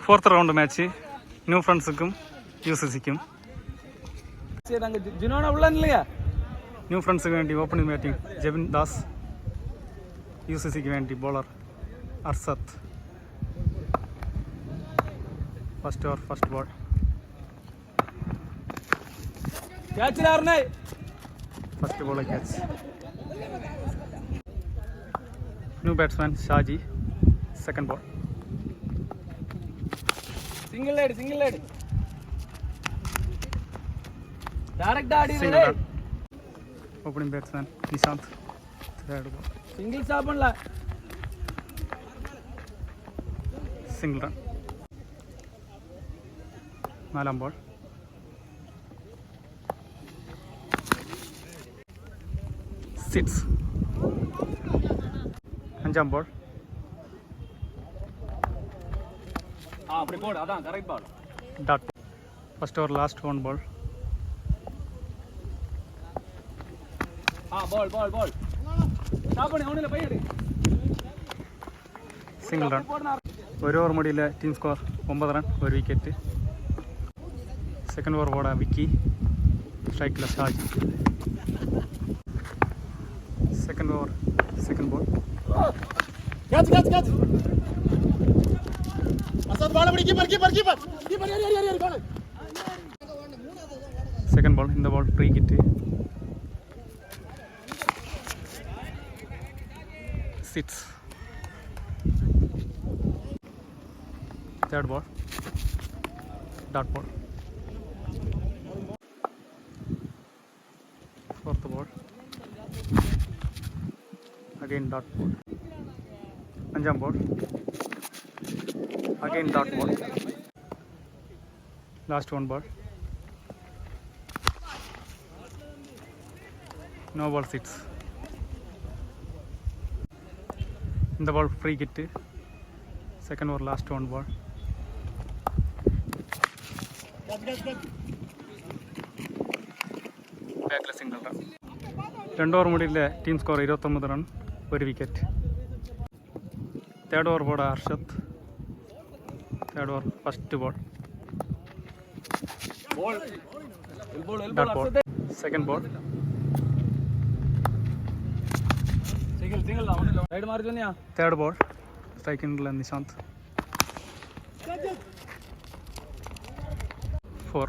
Fourth round match new ഫ്രണ്ട്സിനും UCCക്കും. New ഫ്രണ്ട്സിന് വേണ്ടി ഓപ്പണിംഗ് ബാറ്റിംഗ് ജെവിൻ ദാസ്, UCCക്ക് വേണ്ടി bowler Arshad. First over first ball. First ball catch. New batsman Shaji. Second ball. Single ലെഡ് direct ആടി. Opening batsman Nishant. Third ball. Single സാപ്പണല്ല. Single run. നാലാം ball. Six. അഞ്ചാം ball. Dot. First over last one ball. Single run. ഒരു over മുടിയിലെ team score 9 run, 1 wicket. Second over bowler Vicky. സ്ട്രൈക്കിലെ Shaji. Second over second ball. Second ball. In the ball free kit. 6. Third ball. Dot ball. Fourth ball. Again dot ball. Anjam ball. Again dot ball. Last one ball. No ball 6. In the ball free hit. Second over last one ball. Backless single run. 2 over മുടിയിലെ team സ്കോർ 29 റൺ, 1 വിക്കറ്റ്. Third over ball Arshad. Third over first ball. Dot ball. Second ball. Third ball. സ്ട്രൈക്കിനുള്ള Nishant. 4.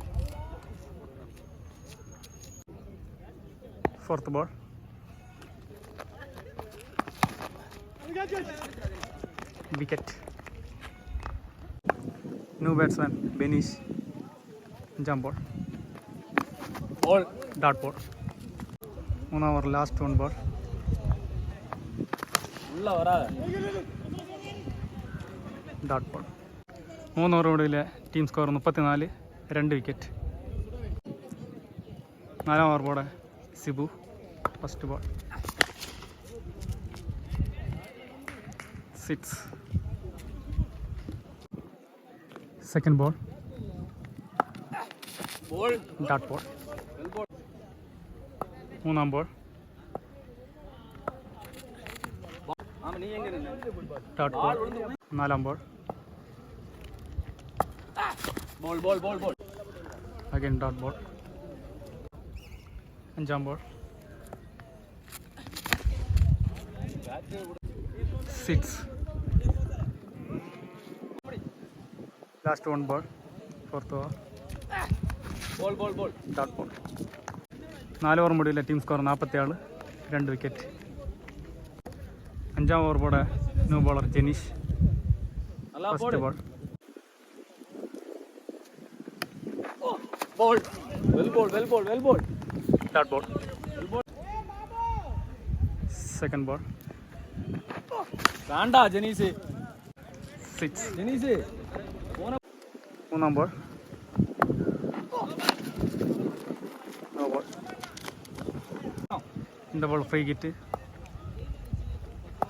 Fourth ball. Wicket. New batsman Benish. അഞ്ചാം ball. Dot ball. 3 over last one ball. Dot ball. 3 over കൂടിയിലെ team score 34, 2 wicket. 4 over bowler Sibu. First ball. 6. Second ball. Dot ball. 3 ball. Dot ball. 4 ball. Again dot ball. 5 ball. 6. Last one ball. Fourth over. Dot ball. 4 over മുടിയിലെ team score 47, 2 wicket. 5 over bowler new bowler Janeesh. First ball. Well ball. Dot ball. Second ball. Randa Jenise. 6. Jenise. 1 ball. No ball. In the ball free hit.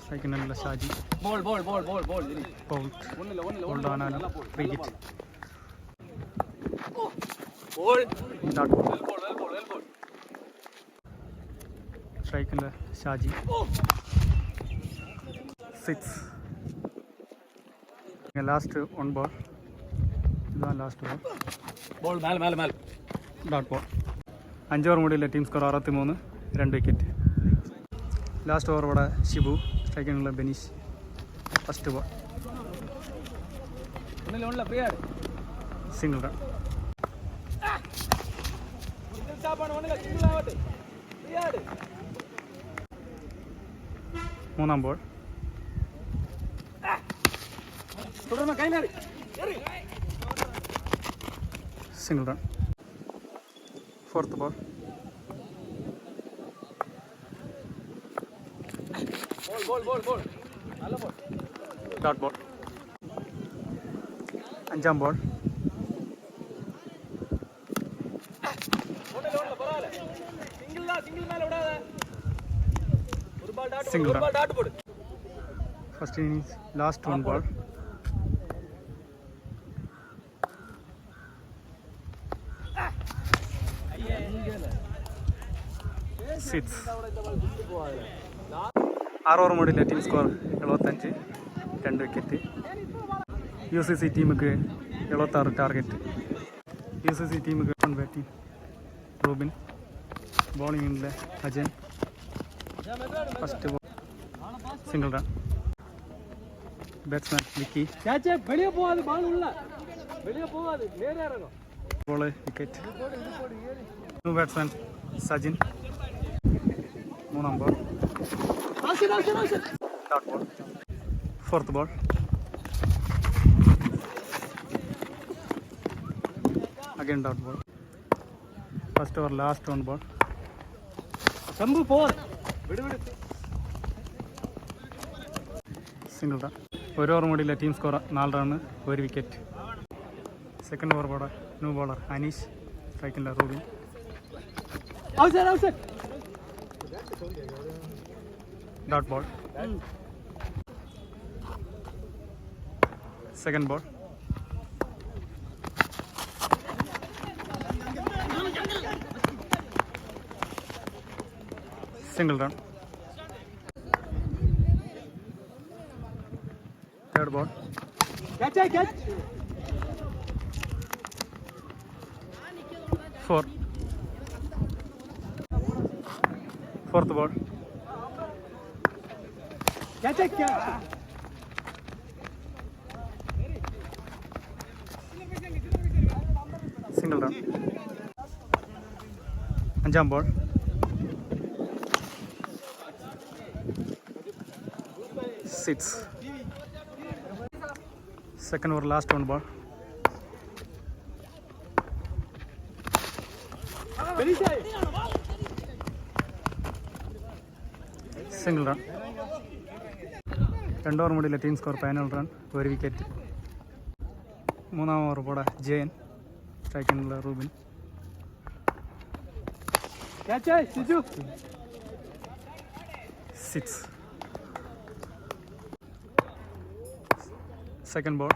Second and Lashaji. Ball. Bolt. Hold on and free hit. Dot ball. Strike in the Shaji. 6. Last one ball. ഇതാണ് last ball. Ball മേലെ മേലെ മേലെ. Dot ball. 5 over മുടിയിലെ team score 63, 2 wicket. Last over ഇവിടെ ഷിബു, സ്ട്രൈക്കിനുള്ള Benish. First ball ഒന്നില്ല free ആട്. Single run. മൂന്നാം ball single run. Fourth ball dot ball. അഞ്ചാം ball single run. First innings last 1 ball. Six. 6 over മുടിയിലെ ടീം സ്കോർ 75, 2 വിക്കറ്റ്. UCC ടീമുക്ക് 76 target. UCC ടീമുക്ക് batting Robin, ബോളിംഗിലെ Ajayan. First ball single run. Batsman Vicky. Ball wicket. New batsman Sajin. മൂന്നാം ball dot ball. Fourth ball again dot ball. First over last 1 ball. Single run. 1 over മുടിയിലെ team score 4 run, 1 wicket. Second over bowler new bowler Aneesh, സ്ട്രൈക്കിൻ്റെ Rubin. Dot ball. Second ball single run. Third ball 4. Fourth ball single run. അഞ്ചാം ball six. Second over last 1 ball. Single run. 2 over മുടിയിലെ team score 15 run, 1 wicket. മൂന്നാം over bowler Jayan, സ്ട്രൈക്കിനുള്ള Rubin. Six. Second ball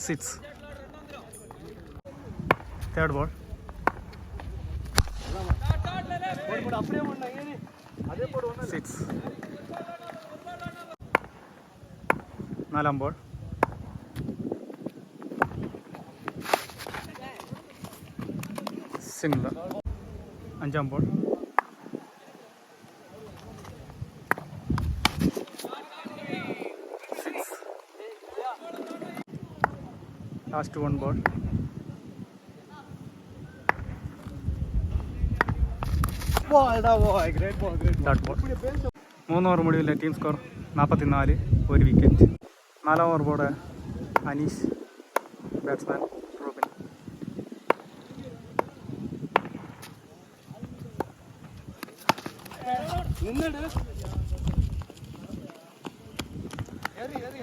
6. Third ball six. നാലാം ball single. അഞ്ചാം ball six. Last 1 ball dot ball. 3 over മുടിയിലെ team score 44, 1 wicket. 4ആം over bowler Aneesh, batsman Rubin.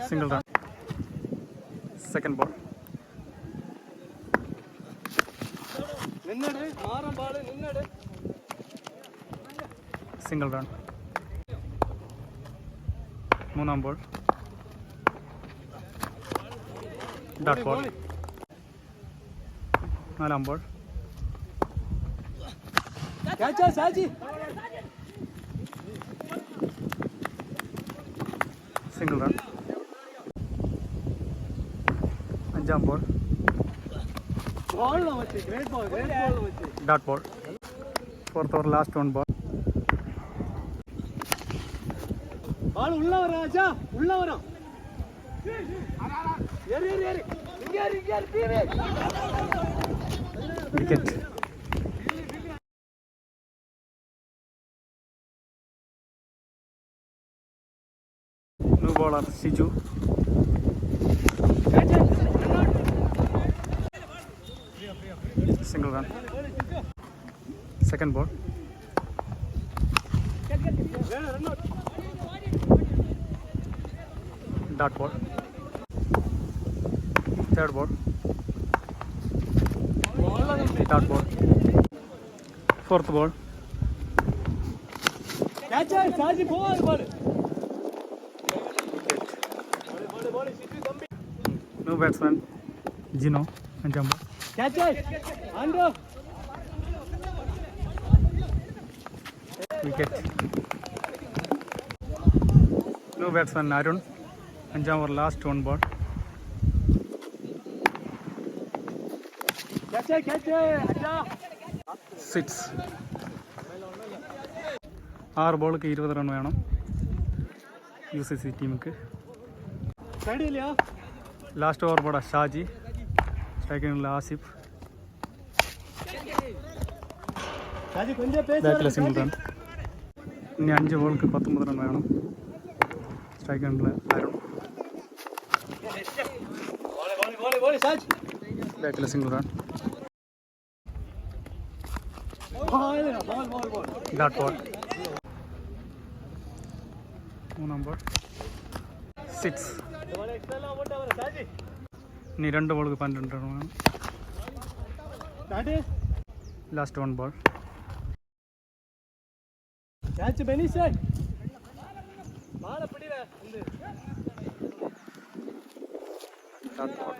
Single run. Second ball single run. മൂന്നാം ball dot ball. നാലാം ball single run. അഞ്ചാം ball. Dot ball. Fourth over last 1 ball. Wicket. New bowler Shiju. Single run. Second ball. Dot ball. Third ball. Dot ball. Fourth ball. New batsman Jino. അഞ്ചാം ball. Wicket. New batsman Arun. അഞ്ചാം over last 1 ball. 6. 6 ബോൾക്ക് 20 run വേണം UCC ടീമുക്ക്. Last over bowler Shaji. സ്ട്രൈക്കിനുള്ള ആസിഫ്. ബാക്കിലെ single run. ഇനി 5 ബോൾക്ക് 19 run വേണം. സ്ട്രൈക്കിനുള്ള അരുൺ. ബാക്കിലെ single run. Dot ball. 3 ball. 6. ഇനി 2 ബോൾക്ക് 12 റൺ വേണം. Last 1 ball. Dot ball.